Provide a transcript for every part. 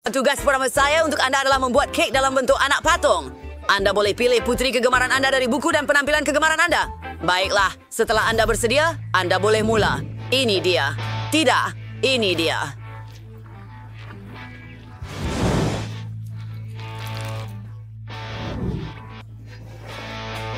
Tugas pertama saya untuk anda adalah membuat kek dalam bentuk anak patung. Anda boleh pilih putri kegemaran anda dari buku dan penampilan kegemaran anda. Baiklah, setelah anda bersedia, anda boleh mula. Ini dia. Tidak, ini dia.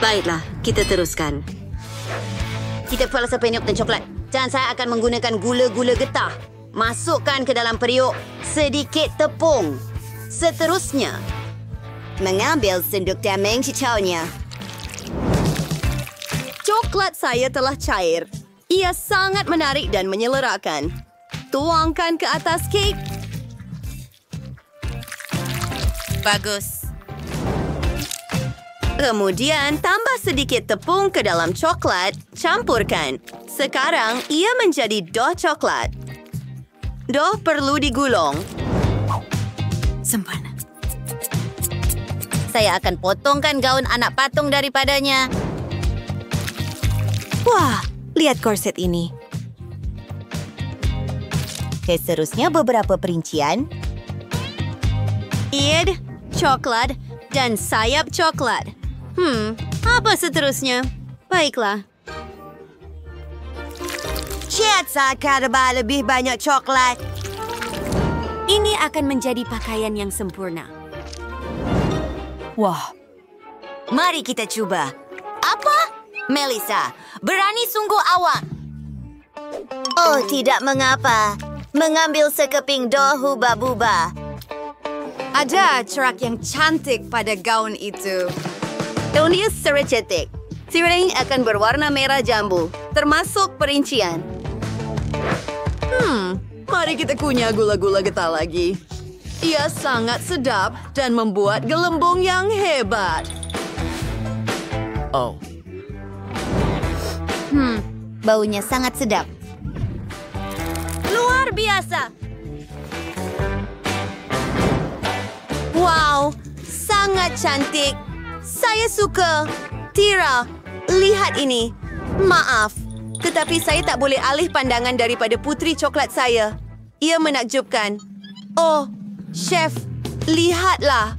Baiklah, kita teruskan. Kita perlu penyok dan coklat. Dan saya akan menggunakan gula-gula getah. Masukkan ke dalam periuk sedikit tepung. Seterusnya, mengambil sendok dan mencicaunya. Coklat saya telah cair. Ia sangat menarik dan menyelerakan. Tuangkan ke atas kek. Bagus. Kemudian, tambah sedikit tepung ke dalam coklat. Campurkan. Sekarang, ia menjadi dough coklat. Dough perlu digulung. Sempurna. Saya akan potongkan gaun anak patung daripadanya. Wah, lihat korset ini. Seterusnya beberapa perincian. Eid, coklat, dan sayap coklat. Apa seterusnya? Baiklah. Chat akan lebih banyak coklat. Ini akan menjadi pakaian yang sempurna. Wah. Mari kita coba. Apa? Melissa, berani sungguh awak. Oh, tidak mengapa. Mengambil sekeping dough huba-buba. Ada corak yang cantik pada gaun itu. Gaun dia sangat cantik. Sirene akan berwarna merah jambu, termasuk perincian. Mari kita kunyah gula-gula getah lagi. Ia sangat sedap dan membuat gelembung yang hebat. Oh. Baunya sangat sedap. Luar biasa. Wow, sangat cantik. Saya suka. Tira, lihat ini. Maaf, tetapi saya tak boleh alih pandangan daripada putri coklat saya. Ia menakjubkan. Oh, Chef, lihatlah.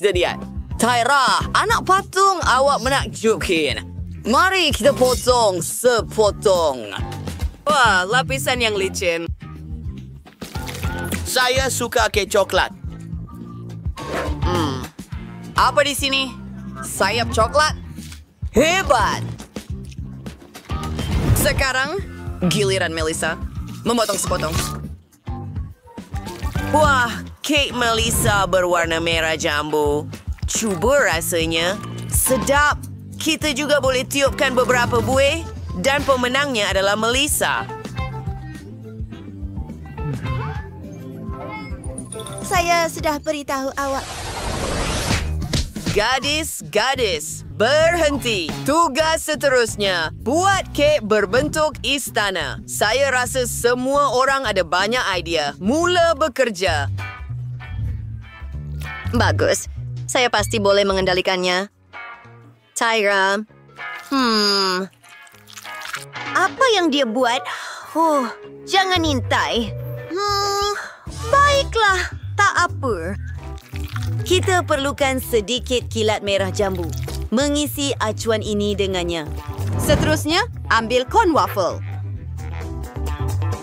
Dia. Tyra, anak patung awak menakjubkan. Mari kita potong sepotong. Wah, lapisan yang licin. Saya suka kek coklat. Apa di sini? Sayap coklat? Hebat! Sekarang, giliran Melissa. Memotong sepotong. Wah, kek Melissa berwarna merah jambu. Cuba rasanya. Sedap. Kita juga boleh tiupkan beberapa buih. Dan pemenangnya adalah Melissa. Saya sudah beritahu awak. Gadis, berhenti. Tugas seterusnya, buat kek berbentuk istana. Saya rasa semua orang ada banyak idea. Mula bekerja. Bagus. Saya pasti boleh mengendalikannya. Tyra. Apa yang dia buat? Jangan intai. Baiklah, tak apa. Kita perlukan sedikit kilat merah jambu. Mengisi acuan ini dengannya. Seterusnya, ambil kon waffle.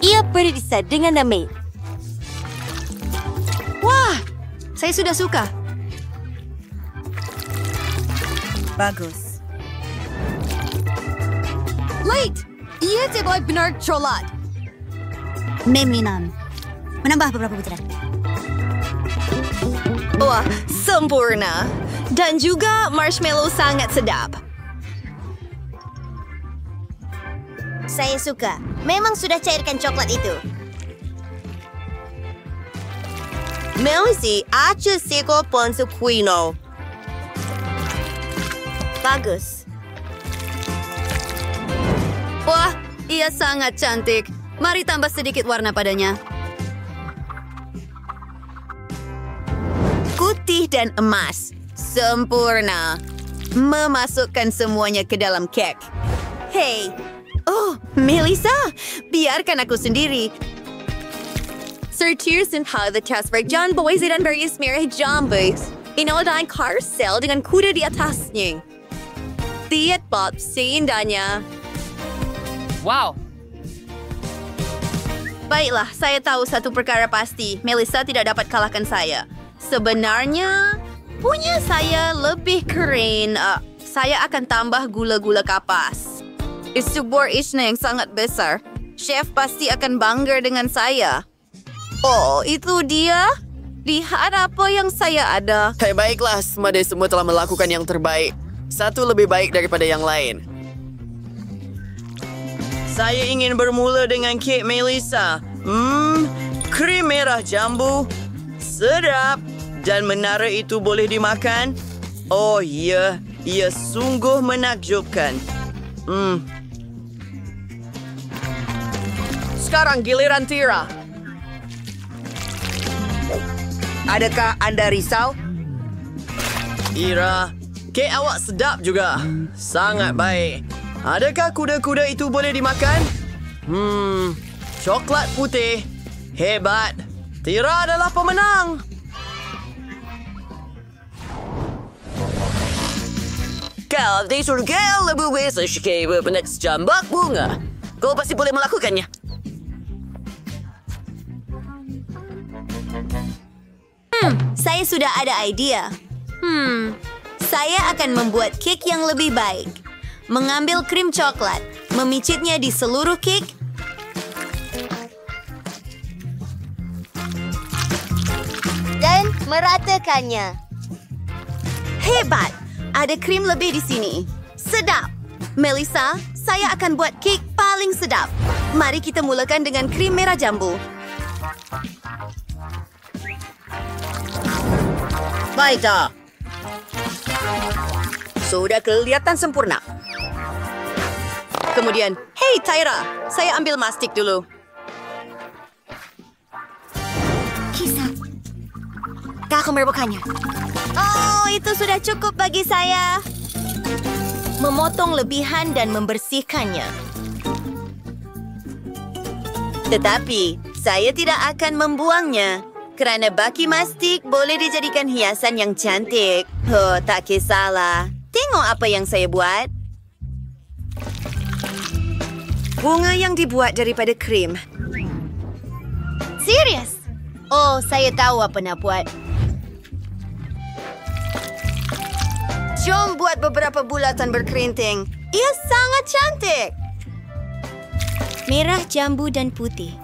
Ia berisa dengan damai. Wah, saya sudah suka. Bagus. Late! Ia tidak benar coklat. Memlinam. Menambah beberapa butiran. Wah, sempurna. Dan juga marshmallow sangat sedap. Saya suka. Memang sudah cairkan coklat itu. Melissa, acu siko ponsu quino. Bagus. Wah, ia sangat cantik. Mari tambah sedikit warna padanya. Putih dan emas. Sempurna. Memasukkan semuanya ke dalam kek. Hey. Oh, Melissa. Biarkan aku sendiri. Sertiusin pagdatas John Boys dan various merah jambes. Inaladan carousel dengan kuda di atasnya. Tiat Bob seindahnya. Wow, Baiklah, saya tahu satu perkara pasti. Melissa tidak dapat kalahkan saya. Sebenarnya, punya saya lebih keren. Saya akan tambah gula-gula kapas. Itu sebuah isna yang sangat besar. Chef pasti akan bangga dengan saya. Oh, itu dia? Lihat apa yang saya ada. Hai, baiklah, semua telah melakukan yang terbaik. Satu lebih baik daripada yang lain. Saya ingin bermula dengan kek Melissa. Krim merah jambu. Sedap. Dan menara itu boleh dimakan. Oh ya, ia sungguh menakjubkan. Sekarang giliran Tira. Adakah anda risau? Ira, kek awak sedap juga. Sangat baik. Adakah kuda-kuda itu boleh dimakan? Coklat putih. Hebat. Tira adalah pemenang. Kau disuruh kau lebih biasa sikit berpenak jambak bunga. Kau pasti boleh melakukannya. Saya sudah ada idea. Saya akan membuat kek yang lebih baik. Mengambil krim coklat, memicitnya di seluruh kek, Dan meratakannya. hebat. Ada krim lebih di sini. Sedap. Melissa, saya akan buat kek paling sedap. Mari kita mulakan dengan krim merah jambu. Baiklah. Sudah kelihatan sempurna. Kemudian, hey Tyra, saya ambil mastik dulu. Kisah. Kau akan merebutkannya. Oh, itu sudah cukup bagi saya. Memotong lebihan dan membersihkannya. Tetapi, saya tidak akan membuangnya. Kerana baki mastik boleh dijadikan hiasan yang cantik. Oh, tak kisahlah. Tengok apa yang saya buat. Bunga yang dibuat daripada krim. Serius? Oh, saya tahu apa nak buat. Jom buat beberapa bulatan berkerinting. Ia sangat cantik. Merah, jambu dan putih.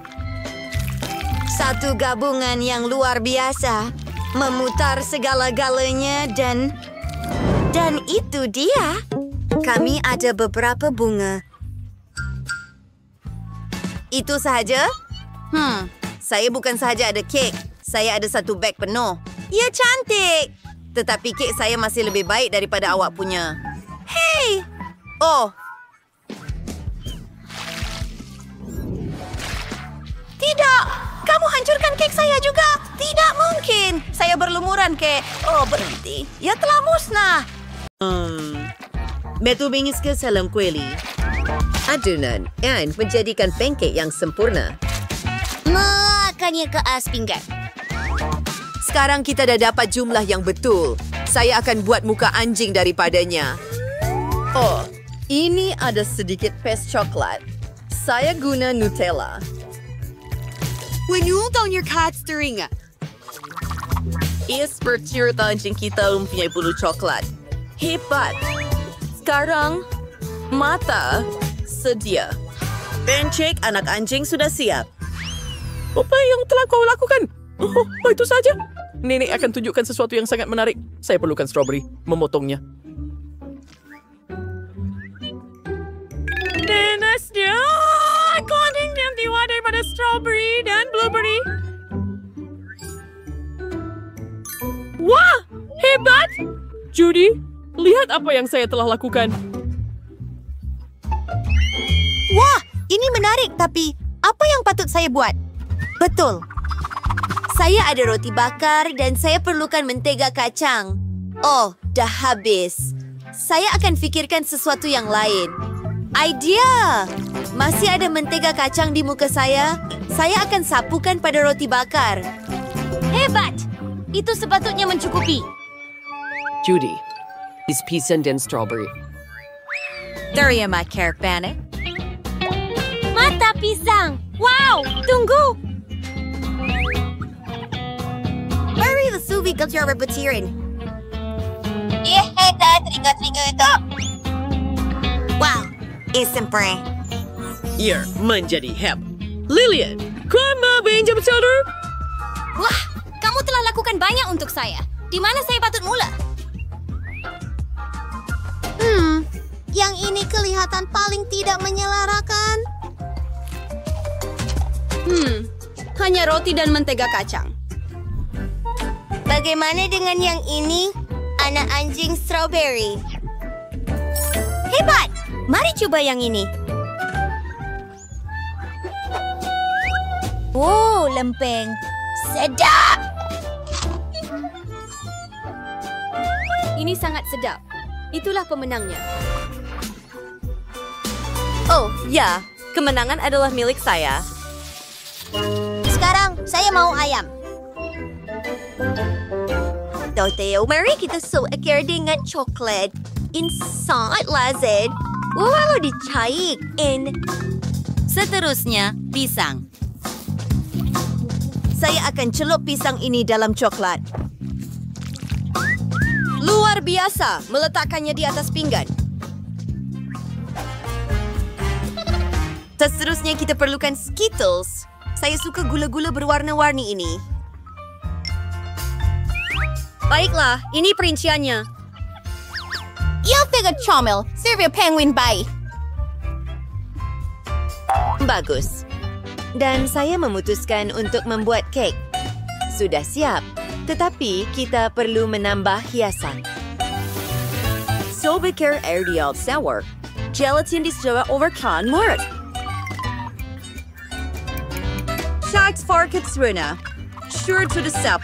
Satu gabungan yang luar biasa. Memutar segala-galanya dan itu dia. Kami ada beberapa bunga. Itu sahaja? Saya bukan sahaja ada kek. Saya ada satu beg penuh. Ia cantik. Tetapi kek saya masih lebih baik daripada awak punya. Hey! Oh. Tidak! Kamu hancurkan kek saya juga. Tidak mungkin. Saya berlumuran kek. Oh, berhenti. Ia telah musnah. Metubingis ke salam kueli. Adonan dan menjadikan pancake yang sempurna. Makannya ke atas pinggan. Sekarang kita dah dapat jumlah yang betul. Saya akan buat muka anjing daripadanya. Oh, ini ada sedikit paste coklat. Saya guna Nutella. Winultang your cat's teringa. Ia seperti anjing kita mempunyai bulu coklat. Hebat. Sekarang, mata sedia. Pancake anak anjing sudah siap. apa yang telah kau lakukan? Oh, itu saja. Nenek akan tunjukkan sesuatu yang sangat menarik. Saya perlukan strawberry, memotongnya. Denasnya, cloning yang tiwa daripada strawberry dan blueberry. Wah, hebat! Judy, lihat apa yang saya telah lakukan. Wah, ini menarik tapi apa yang patut saya buat? Betul. Saya ada roti bakar dan saya perlukan mentega kacang. Oh, dah habis. Saya akan fikirkan sesuatu yang lain. Idea! Masih ada mentega kacang di muka saya. Saya akan sapukan pada roti bakar. Hebat! Itu sepatutnya mencukupi. Judy, is pisang dan strawberry. Terima kasih, Panik. Mata pisang! Wow! Tunggu! Mari lesuvi kejar rebutirin. Wow, sempurna. Ia menjadi hebat. Lillian, kamu pinjam solder? Wah! Kamu telah lakukan banyak untuk saya. Di mana saya patut mula? Yang ini kelihatan paling tidak menyelarakan. Hanya roti dan mentega kacang. Bagaimana dengan yang ini? Anak anjing strawberry. Hebat! Mari coba yang ini. Oh, lempeng. Sedap! Ini sangat sedap. Itulah pemenangnya. Oh, ya. Kemenangan adalah milik saya. Sekarang, saya mau ayam. Toteo, mari kita suikir dengan coklat. Sangat lazat. Walau dicaik. Seterusnya, pisang. Saya akan celup pisang ini dalam coklat. Luar biasa meletakkannya di atas pinggan. Seterusnya kita perlukan Skittles. Saya suka gula-gula berwarna-warni ini. Baiklah, ini perinciannya. Ia figure comel. Serve penguin bye. Bagus. Dan saya memutuskan untuk membuat kek. Sudah siap. Tetapi kita perlu menambah hiasan. Sobekar ideal sour. Gelatin discover overcon mort. Sharks farkets runa. Sure to the sap.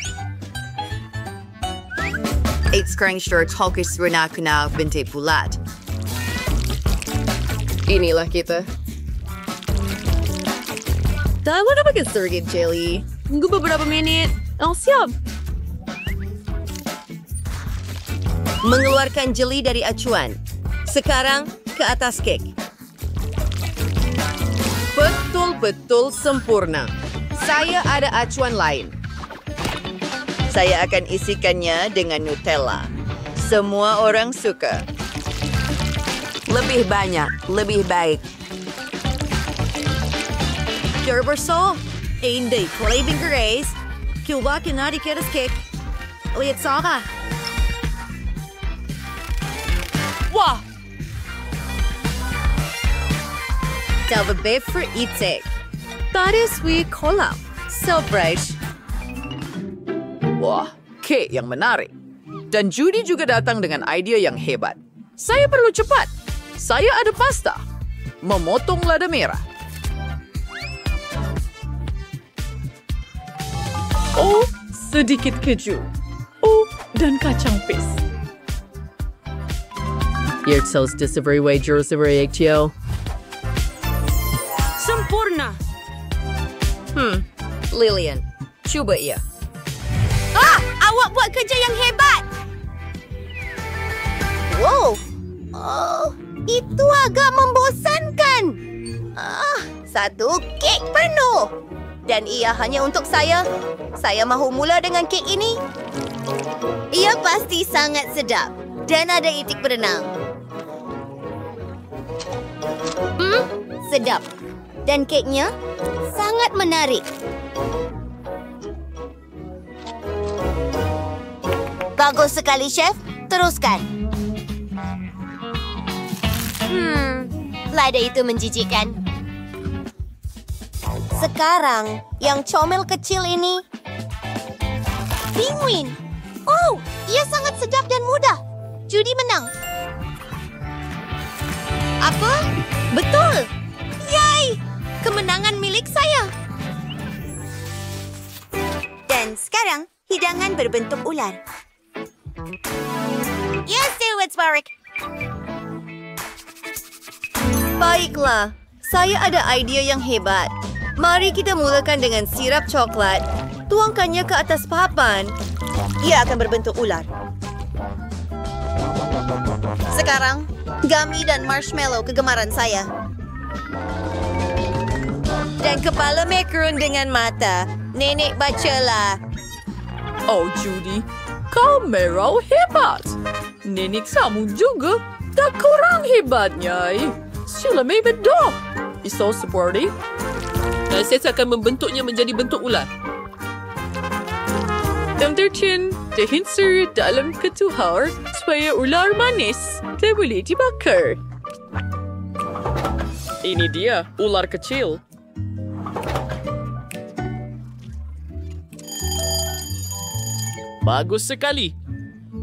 8 sekarang sure talkers runa kena bintik bulat. Inilah kita. Tahu apa ke surrogate jelly? Tunggu beberapa menit. Oh, siap. Mengeluarkan jeli dari acuan. Sekarang ke atas kek. Betul-betul sempurna. Saya ada acuan lain. Saya akan isikannya dengan Nutella. Semua orang suka. Lebih banyak, lebih baik. Gerberso, hindi craving grace. Cuba kena dikeras kek. Lihat saka. Wah! Dalva beef for itek. Tadi sweet kolam. So fresh. Wah, kek yang menarik. Dan Judy juga datang dengan ide yang hebat. Saya perlu cepat. Saya ada pasta. Memotong lada merah. Oh, sedikit keju. Oh, dan kacang pis. Yertsos disabri wager sabri ektio. Sempurna. Lillian, coba ia. Awak buat kerja yang hebat. Wow. Oh, itu agak membosankan. Satu kek penuh. Dan ia hanya untuk saya. Saya mahu mula dengan kek ini. Ia pasti sangat sedap. Dan ada itik berenang. Sedap. Dan keknya sangat menarik. Bagus sekali, Chef. Teruskan. Lada itu menjijikkan. Sekarang, yang comel kecil ini. Penguin. Oh, ia sangat sedap dan mudah. Judy menang. Apa? Betul. Yay! Kemenangan milik saya. Dan sekarang, hidangan berbentuk ular. Yes, do it, Spark. Baiklah, saya ada idea yang hebat. Mari kita mulakan dengan sirap coklat. Tuangkannya ke atas papan. Ia akan berbentuk ular. Sekarang, gummy dan marshmallow kegemaran saya. Dan kepala macaron dengan mata. Nenek bacalah. Oh, Judy, kau merau hebat. Nenek kamu juga tak kurang hebatnya. Sila may bedo. Iso seperti? Saya akan membentuknya menjadi bentuk ular. Dan tercin, terhinsur dalam ketuhar supaya ular manis tak boleh dibakar. Ini dia, ular kecil. Bagus sekali.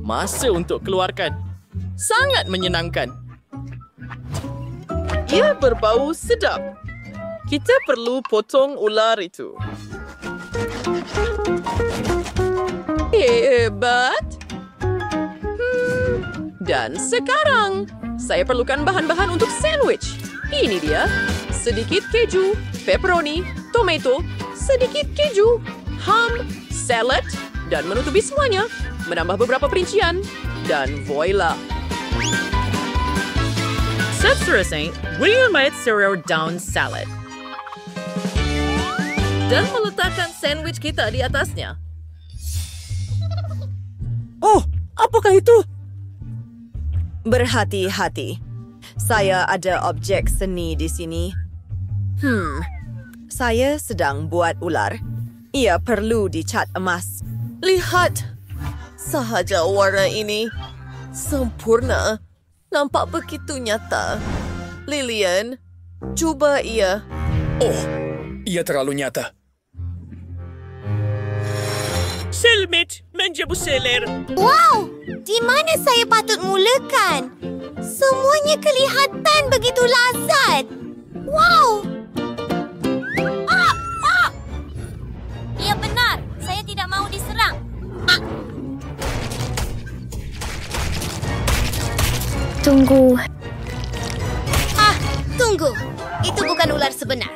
Masa untuk keluarkan. Sangat menyenangkan. Ia berbau sedap. Kita perlu potong ular itu. Hebat. Dan sekarang, saya perlukan bahan-bahan untuk sandwich. Ini dia. Sedikit keju, pepperoni, tomato, sedikit keju, ham, salad, dan menutupi semuanya. Menambah beberapa perincian. Dan voila. Seterusnya, William made cereal down salad. Dan meletakkan sandwich kita di atasnya. Oh, apakah itu? Berhati-hati. Saya ada objek seni di sini. Saya sedang buat ular. Ia perlu dicat emas. Lihat. Sahaja warna ini. Sempurna. Nampak begitu nyata. Lilian, cuba ia. Oh, ia terlalu nyata. Selmet menjabu seler. Wow! Di mana saya patut mulakan? Semuanya kelihatan begitu lazat. Wow! Ya benar, saya tidak mau diserang. Tunggu. Tunggu. Itu bukan ular sebenar.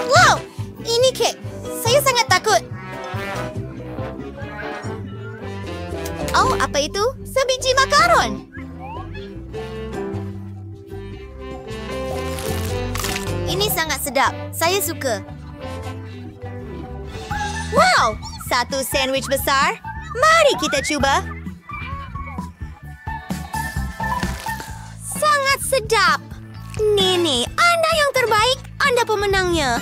Wow! Ini kek. Saya sangat takut. Oh, apa itu? Sebiji makaron. Ini sangat sedap. Saya suka. Wow! Satu sandwich besar. Mari kita cuba. Sangat sedap. Nenek, Anda yang terbaik. Anda pemenangnya.